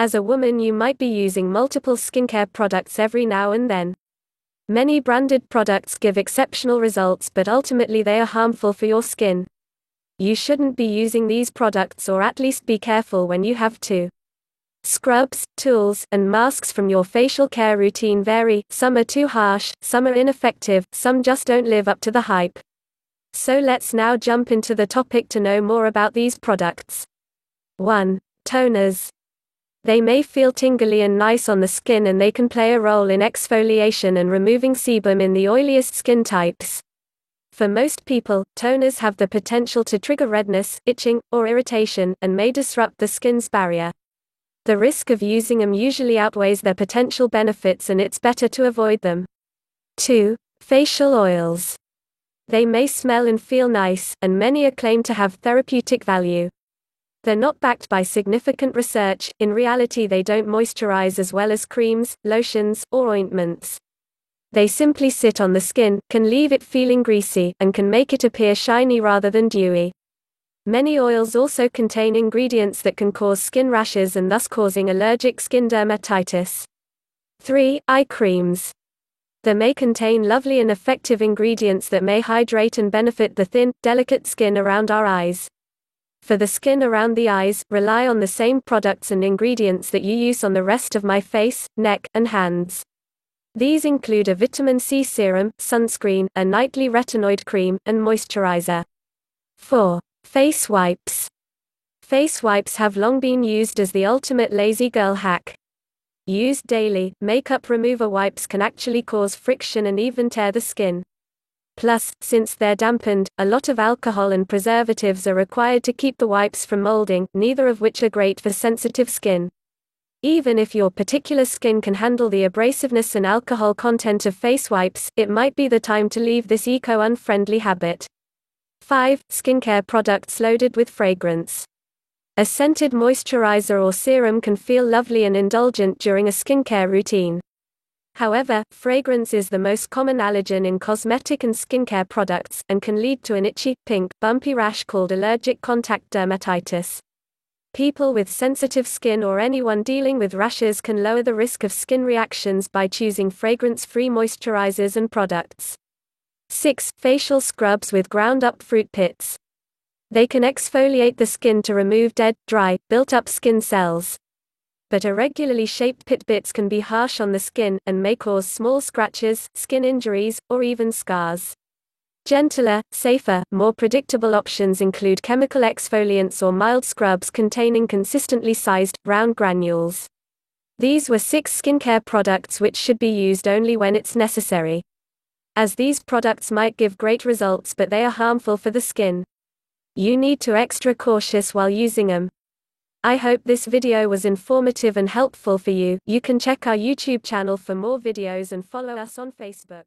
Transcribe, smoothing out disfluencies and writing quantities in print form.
As a woman, you might be using multiple skincare products every now and then. Many branded products give exceptional results, but ultimately they are harmful for your skin. You shouldn't be using these products, or at least be careful when you have to. Scrubs, tools, and masks from your facial care routine vary. Some are too harsh, some are ineffective, some just don't live up to the hype. So let's now jump into the topic to know more about these products. 1. Toners. They may feel tingly and nice on the skin, and they can play a role in exfoliation and removing sebum in the oiliest skin types. For most people, toners have the potential to trigger redness, itching, or irritation, and may disrupt the skin's barrier. The risk of using them usually outweighs their potential benefits, and it's better to avoid them. 2. Facial oils. They may smell and feel nice, and many are claimed to have therapeutic value. They're not backed by significant research. In reality, they don't moisturize as well as creams, lotions, or ointments. They simply sit on the skin, can leave it feeling greasy, and can make it appear shiny rather than dewy. Many oils also contain ingredients that can cause skin rashes and thus causing allergic skin dermatitis. 3. Eye creams. They may contain lovely and effective ingredients that may hydrate and benefit the thin, delicate skin around our eyes. For the skin around the eyes, rely on the same products and ingredients that you use on the rest of my face, neck, and hands. These include a vitamin C serum, sunscreen, a nightly retinoid cream, and moisturizer. 4. Face wipes. Face wipes have long been used as the ultimate lazy girl hack. Used daily, makeup remover wipes can actually cause friction and even tear the skin. Plus, since they're dampened, a lot of alcohol and preservatives are required to keep the wipes from molding, neither of which are great for sensitive skin. Even if your particular skin can handle the abrasiveness and alcohol content of face wipes, it might be the time to leave this eco-unfriendly habit. 5. Skincare products loaded with fragrance. A scented moisturizer or serum can feel lovely and indulgent during a skincare routine. However, fragrance is the most common allergen in cosmetic and skincare products, and can lead to an itchy, pink, bumpy rash called allergic contact dermatitis. People with sensitive skin or anyone dealing with rashes can lower the risk of skin reactions by choosing fragrance-free moisturizers and products. 6. Facial scrubs with ground-up fruit pits. They can exfoliate the skin to remove dead, dry, built-up skin cells. But irregularly shaped pit bits can be harsh on the skin, and may cause small scratches, skin injuries, or even scars. Gentler, safer, more predictable options include chemical exfoliants or mild scrubs containing consistently sized, round granules. These were 6 skincare products which should be used only when it's necessary. As these products might give great results, but they are harmful for the skin. You need to be extra cautious while using them. I hope this video was informative and helpful for you. You can check our YouTube channel for more videos and follow us on Facebook.